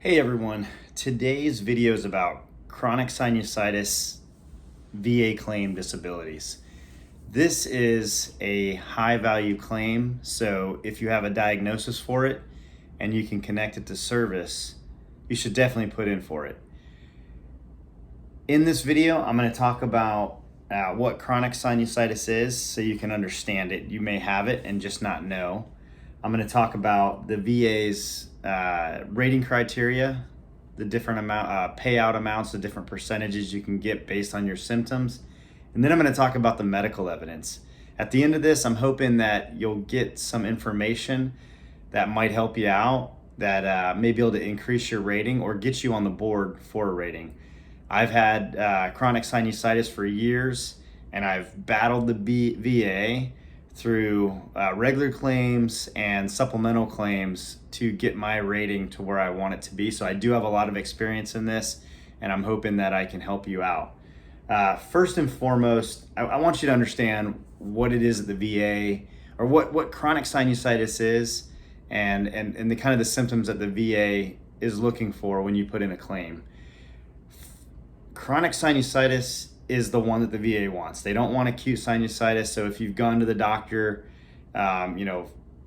Hey everyone, today's video is about chronic sinusitis VA claim disabilities. This is a high value claim, so if you have a diagnosis for it and you can connect it to service, you should definitely put in for it. In this video, I'm going to talk about what chronic sinusitis is so you can understand it. You may have it and just not know. I'm going to talk about the VA's rating criteria, the different payout amounts, the different percentages you can get based on your symptoms. And then I'm going to talk about the medical evidence. At the end of this, I'm hoping that you'll get some information that might help you out, that may be able to increase your rating or get you on the board for a rating. I've had chronic sinusitis for years, and I've battled the VA through regular claims and supplemental claims to get my rating to where I want it to be. So I do have a lot of experience in this, and I'm hoping that I can help you out. First and foremost, I want you to understand what it is at the VA, or what chronic sinusitis is, and the kind of the symptoms that the VA is looking for when you put in a claim. Chronic sinusitis is the one that the VA wants. They don't want acute sinusitis. So if you've gone to the doctor,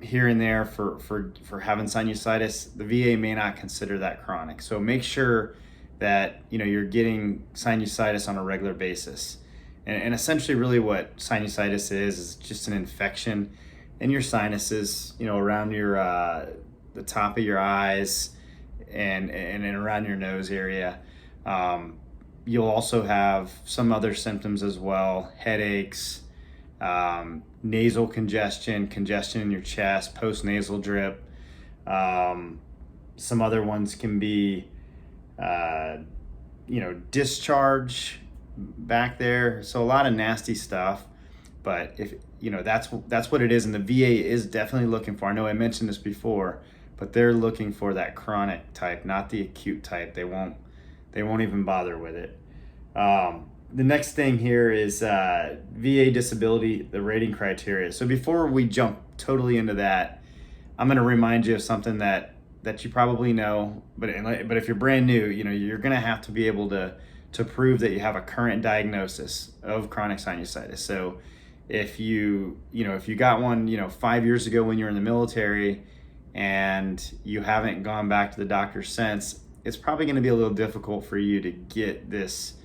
here and there for having sinusitis, the VA may not consider that chronic. So make sure that you're getting sinusitis on a regular basis. And essentially, really, what sinusitis is just an infection in your sinuses, around your the top of your eyes and around your nose area. You'll also have some other symptoms as well: headaches, nasal congestion in your chest, post-nasal drip. Some other ones can be, discharge back there. So a lot of nasty stuff. But if that's what it is, and the VA is definitely looking for. I know I mentioned this before, but they're looking for that chronic type, not the acute type. They won't even bother with it. The next thing here is VA disability, the rating criteria. So before we jump totally into that, I'm going to remind you of something that you probably know, but if you're brand new, you're going to have to be able to prove that you have a current diagnosis of chronic sinusitis. So if you got one 5 years ago when you were in the military and you haven't gone back to the doctor since, it's probably going to be a little difficult for you to get this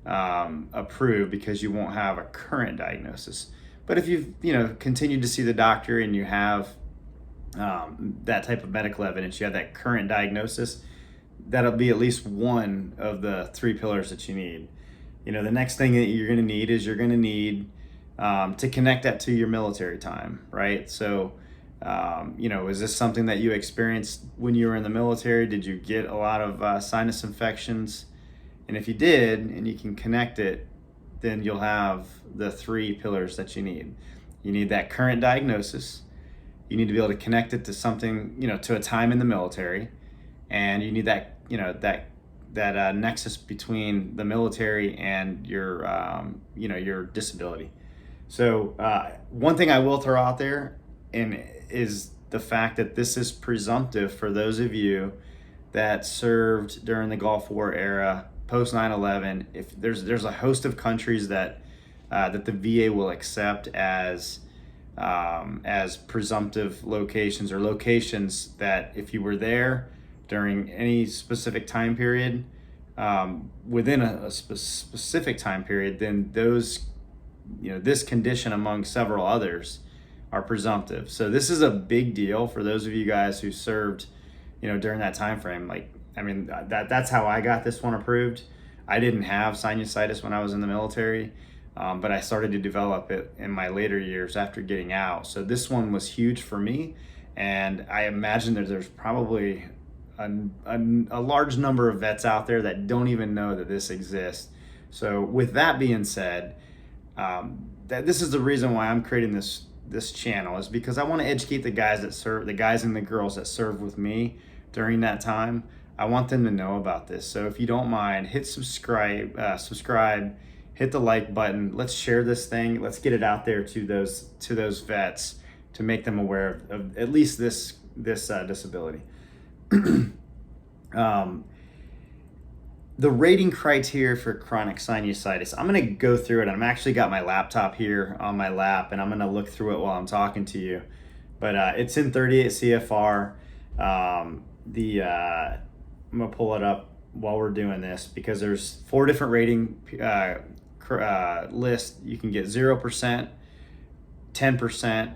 approved because you won't have a current diagnosis. But if you've continued to see the doctor and you have that type of medical evidence, you have that current diagnosis, that'll be at least one of the three pillars that you need. The next thing that you're going to need to connect that to your military time, right? So is this something that you experienced when you were in the military? Did you get a lot of sinus infections? And if you did, and you can connect it, then you'll have the three pillars that you need. You need that current diagnosis. You need to be able to connect it to something, to a time in the military. And you need that, that nexus between the military and your disability. So one thing I will throw out there is the fact that this is presumptive for those of you that served during the Gulf War era, post 9/11. If there's a host of countries that the VA will accept as presumptive locations, or locations that if you were there during any specific time period, within a specific time period, then those this condition among several others are presumptive. So this is a big deal for those of you guys who served during that time frame. That's how I got this one approved. I didn't have sinusitis when I was in the military, but I started to develop it in my later years after getting out. So this one was huge for me, and I imagine that there's probably a large number of vets out there that don't even know that this exists. So with that being said, that this is the reason why I'm creating this channel, is because I want to educate the guys and the girls that served with me during that time. I want them to know about this. So if you don't mind, hit subscribe, hit the like button. Let's share this thing. Let's get it out there to those vets to make them aware of at least this disability. Um, the rating criteria for chronic sinusitis, I'm going to go through it. I'm actually got my laptop here on my lap, and I'm going to look through it while I'm talking to you. But it's in 38 CFR. I'm going to pull it up while we're doing this because there's 4 different rating lists. You can get 0%, 10%,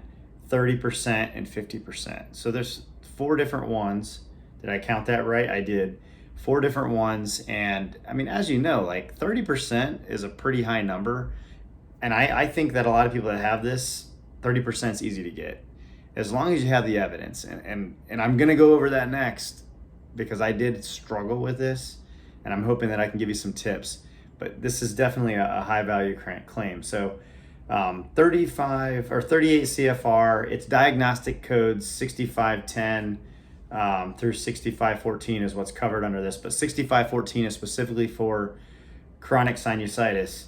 30%, and 50%. So there's 4 different ones. Did I count that right? I did. 4 different ones. And I mean, as you know, like 30% is a pretty high number. And I think that a lot of people that have this, 30% is easy to get as long as you have the evidence. And I'm going to go over that next because I did struggle with this, and I'm hoping that I can give you some tips. But this is definitely a high value claim. So 35 or 38 CFR, it's diagnostic codes 6510 through 6514 is what's covered under this, but 6514 is specifically for chronic sinusitis.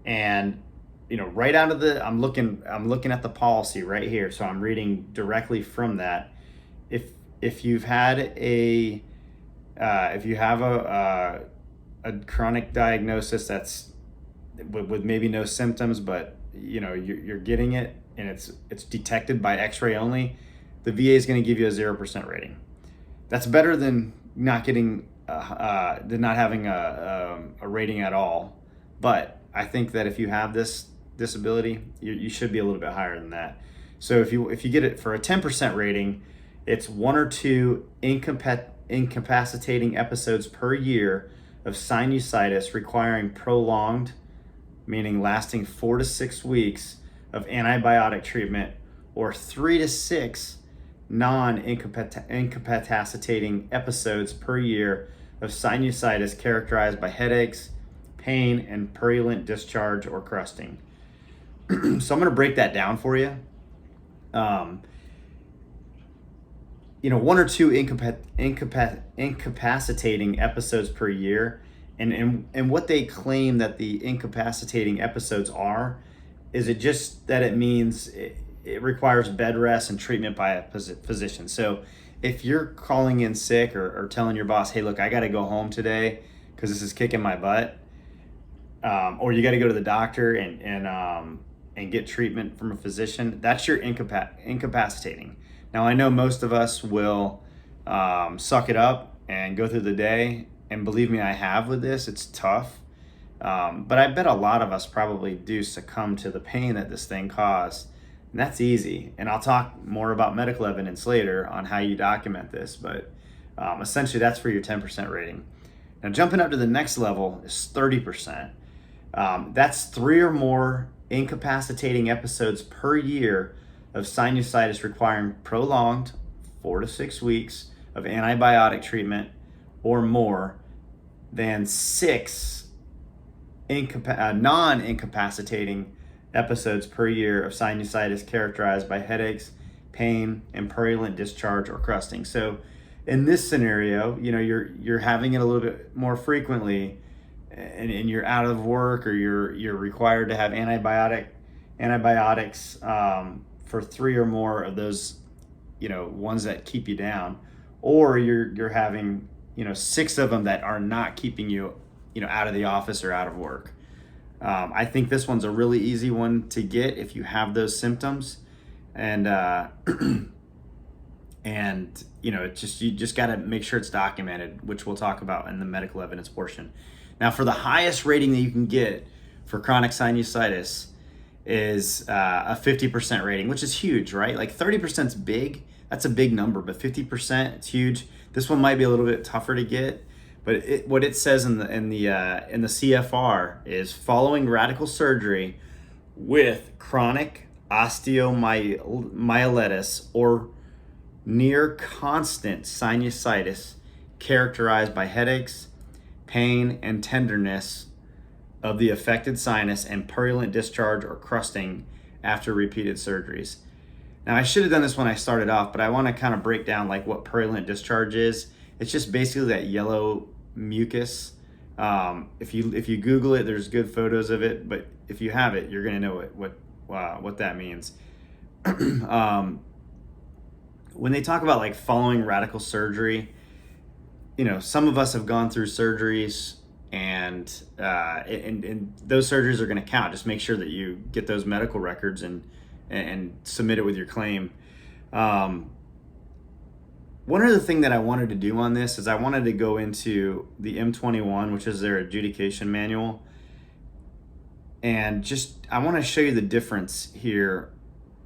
And right out of I'm looking at the policy right here, so I'm reading directly from that. If you've had if you have a chronic diagnosis that's with maybe no symptoms, but you're getting it and it's detected by X-ray only, the VA is going to give you a 0% rating. That's better than not getting than not having a rating at all. But I think that if you have this disability, you should be a little bit higher than that. So if you get it for a 10% rating, it's 1 or 2 incapacitating episodes per year of sinusitis requiring prolonged, meaning lasting 4 to 6 weeks of antibiotic treatment, or 3 to 6 non-incapacitating episodes per year of sinusitis characterized by headaches, pain, and purulent discharge or crusting. So I'm going to break that down for you. 1 or 2 incapacitating episodes per year. And what they claim that the incapacitating episodes are is it just that it means it requires bed rest and treatment by a physician. So if you're calling in sick or telling your boss, hey, look, I got to go home today because this is kicking my butt, or you got to go to the doctor and get treatment from a physician, that's your incapacitating. Now, I know most of us will suck it up and go through the day. And believe me, I have with this. It's tough. But I bet a lot of us probably do succumb to the pain that this thing caused. And that's easy. And I'll talk more about medical evidence later on how you document this. But essentially, that's for your 10% rating. Now, jumping up to the next level is 30%. That's 3 or more incapacitating episodes per year of sinusitis requiring prolonged 4 to 6 weeks of antibiotic treatment or more than 6 non-incapacitating episodes per year of sinusitis characterized by headaches, pain, and purulent discharge or crusting. So in this scenario, you're having it a little bit more frequently, and you're out of work, or you're required to have antibiotics for 3 or more of those ones that keep you down, or you're having 6 of them that are not keeping you out of the office or out of work. I think this one's a really easy one to get if you have those symptoms, and you just got to make sure it's documented, which we'll talk about in the medical evidence portion. Now, for the highest rating that you can get for chronic sinusitis is a 50% rating, which is huge, right? Like 30% is big. That's a big number, but 50%, it's huge. This one might be a little bit tougher to get, but what it says in the CFR is following radical surgery with chronic osteomyelitis or near constant sinusitis characterized by headaches, pain, and tenderness of the affected sinus and purulent discharge or crusting after repeated surgeries. Now, I should have done this when I started off, but I want to kind of break down like what purulent discharge is. It's just basically that yellow mucus. If you Google it, there's good photos of it, but if you have it, you're going to know what that means. When they talk about like following radical surgery, some of us have gone through surgeries, and those surgeries are going to count. Just make sure that you get those medical records and submit it with your claim. Um, One other thing that I wanted to do on this is I wanted to go into the M21, which is their adjudication manual, and just I want to show you the difference here.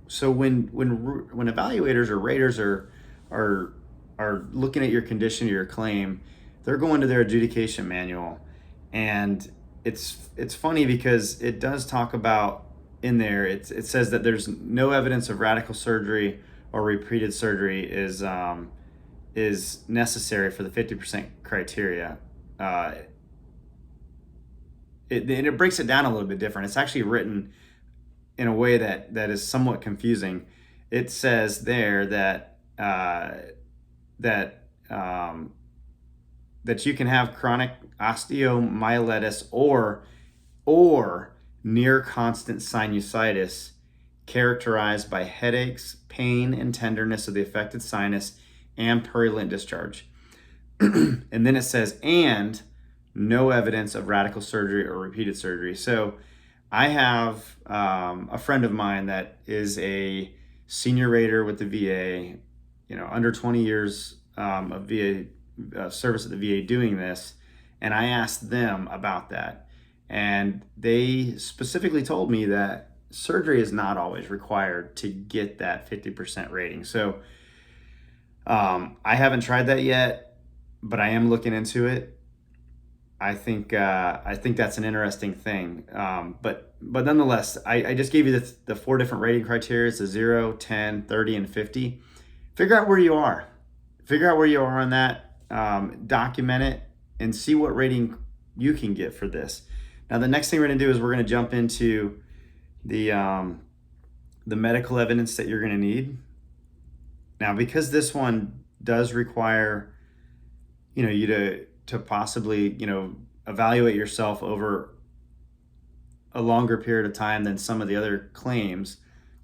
So when evaluators or raters are are looking at your condition or your claim, they're going to their adjudication manual, and it's funny because it does talk about in there. It says that there's no evidence of radical surgery or repeated surgery is necessary for the 50% criteria. Uh, it breaks it down a little bit different. It's actually written in a way that is somewhat confusing. It says there that that you can have chronic osteomyelitis or near constant sinusitis characterized by headaches, pain, and tenderness of the affected sinus, and purulent discharge. And then it says, and no evidence of radical surgery or repeated surgery. So I have a friend of mine that is a senior rater with the VA, under 20 years of VA service at the VA doing this. And I asked them about that. And they specifically told me that surgery is not always required to get that 50% rating. So I haven't tried that yet, but I am looking into it. I think that's an interesting thing. But nonetheless, I just gave you the 4 different rating criteria: the 0, 10, 30, and 50. Figure out where you are. Figure out where you are on that. Document it and see what rating you can get for this. Now, the next thing we're going to do is we're going to jump into the medical evidence that you're going to need. Now, because this one does require, you to possibly, evaluate yourself over a longer period of time than some of the other claims.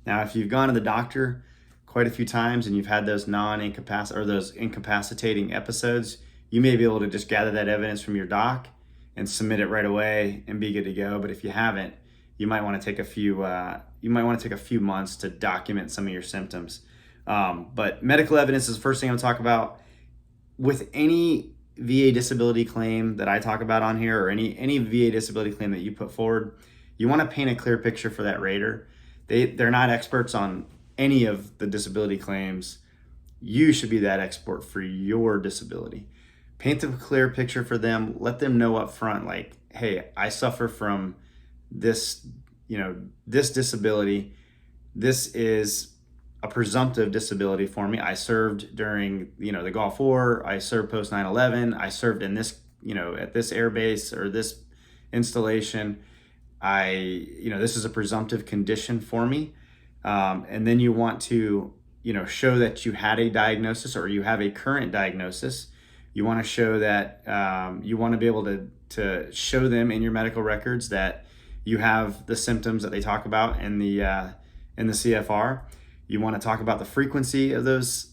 Now, if you've gone to the doctor quite a few times and you've had those those incapacitating episodes, you may be able to just gather that evidence from your doc and submit it right away and be good to go. But if you haven't, you might want to take a few months to document some of your symptoms. But medical evidence is the first thing I'm going to talk about. With any VA disability claim that I talk about on here, or any VA disability claim that you put forward, you want to paint a clear picture for that rater. They're not experts on any of the disability claims. You should be that expert for your disability. Paint a clear picture for them. Let them know up front, like, hey, I suffer from this, this disability. This is a presumptive disability for me. I served during, the Gulf War. I served post 9/11. I served in this, at this air base or this installation. This is a presumptive condition for me. And then you want to, show that you had a diagnosis or you have a current diagnosis. You want to show that you want to be able to show them in your medical records that you have the symptoms that they talk about in the CFR. You want to talk about the frequency of those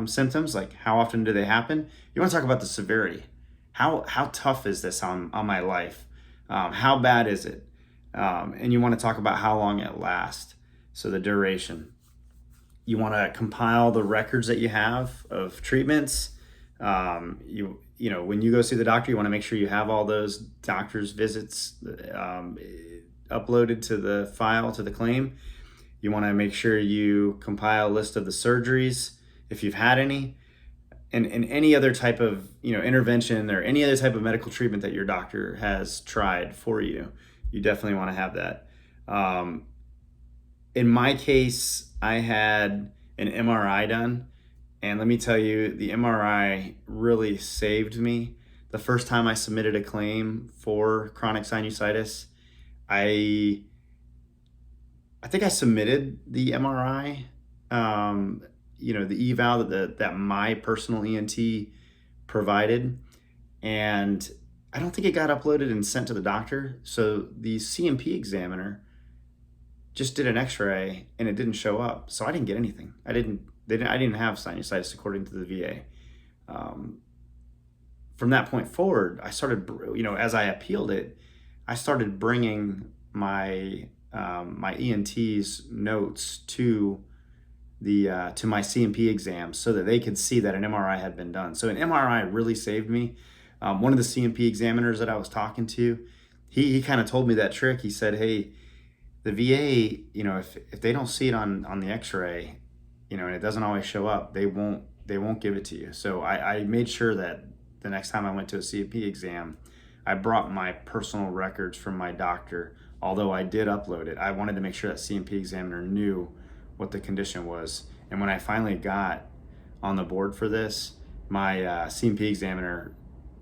symptoms, like how often do they happen. You want to talk about the severity. How tough is this on my life? How bad is it? And you want to talk about how long it lasts, so the duration. You want to compile the records that you have of treatments. When you go see the doctor, you want to make sure you have all those doctor's visits uploaded to the file, to the claim. You want to make sure you compile a list of the surgeries, if you've had any, and any other type of intervention or any other type of medical treatment that your doctor has tried for you. You definitely want to have that. In my case, I had an MRI done, and let me tell you, the MRI really saved me. The first time I submitted a claim for chronic sinusitis, I think I submitted the MRI, the eval that my personal ENT provided, and I don't think it got uploaded and sent to the doctor. So the CMP examiner just did an X-ray and it didn't show up. So I didn't get anything. I didn't have sinusitis according to the VA. from that point forward, I started, as I appealed it, I started bringing my ENT's notes to my C&P exam so that they could see that an MRI had been done. So an MRI really saved me. One of the C&P examiners that I was talking to, he kind of told me that trick. He said, hey, the VA, if they don't see it on the X-ray, and it doesn't always show up, they won't give it to you. So I made sure that the next time I went to a C&P exam, I brought my personal records from my doctor. Although I did upload it, I wanted to make sure that C&P examiner knew what the condition was. And when I finally got on the board for this, my C&P examiner,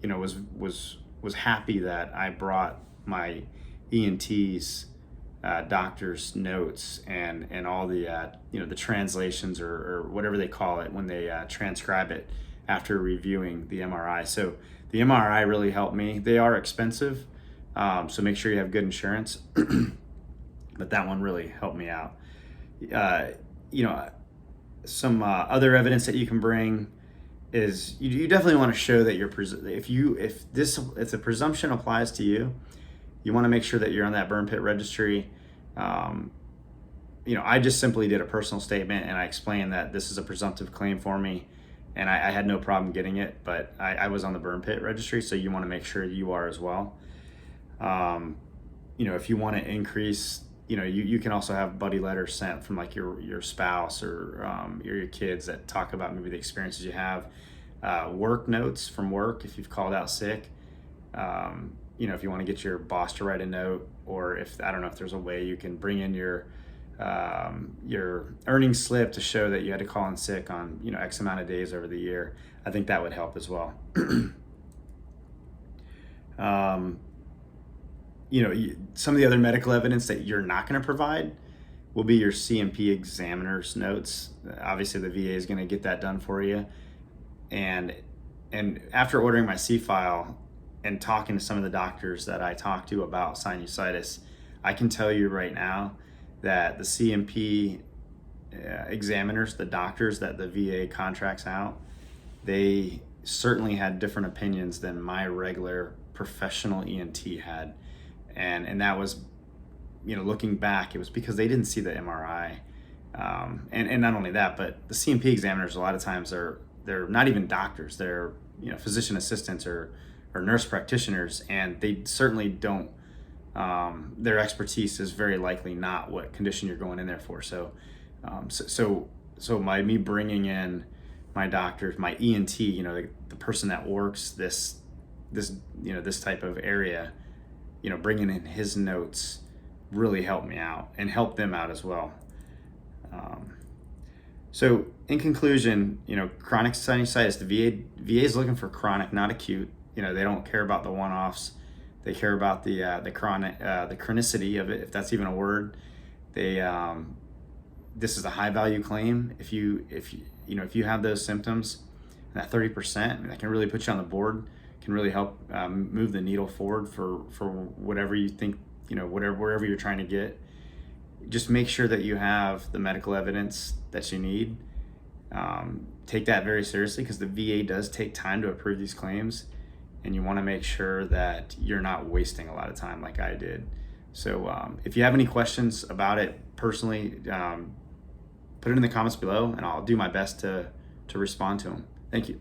was happy that I brought my ENT's doctor's notes and all the the translations or whatever they call it when they transcribe it after reviewing the MRI. So the MRI really helped me. They are expensive, so make sure you have good insurance. But that one really helped me out. Some other evidence that you can bring is you definitely want to show that if the presumption applies to you, you want to make sure that you're on that burn pit registry. I just simply did a personal statement and I explained that this is a presumptive claim for me, and I had no problem getting it, but I was on the burn pit registry, so you want to make sure you are as well. If you want to increase, you can also have buddy letters sent from like your spouse or your kids that talk about maybe the experiences you have. Work notes from work if you've called out sick. If you want to get your boss to write a note, or I don't know if there's a way you can bring in your earnings slip to show that you had to call in sick on X amount of days over the year. I think that would help as well. Some of the other medical evidence that you're not going to provide will be your C&P examiner's notes. Obviously, the VA is going to get that done for you. And after ordering my C-file and talking to some of the doctors that I talked to about sinusitis, I can tell you right now that the C&P examiners, the doctors that the VA contracts out, they certainly had different opinions than my regular professional ENT had. And that was, looking back, it was because they didn't see the MRI. And not only that, but the C&P examiners, a lot of times they're not even doctors. They're, physician assistants or nurse practitioners, and they certainly don't, their expertise is very likely not what condition you're going in there for. So me bringing in my doctor, my ENT, the person that works this type of area, bringing in his notes really helped me out and helped them out as well. So in conclusion, chronic sinusitis, the VA is looking for chronic, not acute. They don't care about the one-offs. They care about the chronic, the chronicity of it, if that's even a word. This is a high-value claim. If you have those symptoms, that 30%, that can really put you on the board. Can really help move the needle forward for whatever you think, wherever you're trying to get. Just make sure that you have the medical evidence that you need. Take that very seriously, because the VA does take time to approve these claims, and you want to make sure that you're not wasting a lot of time like I did. So if you have any questions about it personally, put it in the comments below, and I'll do my best to respond to them. Thank you.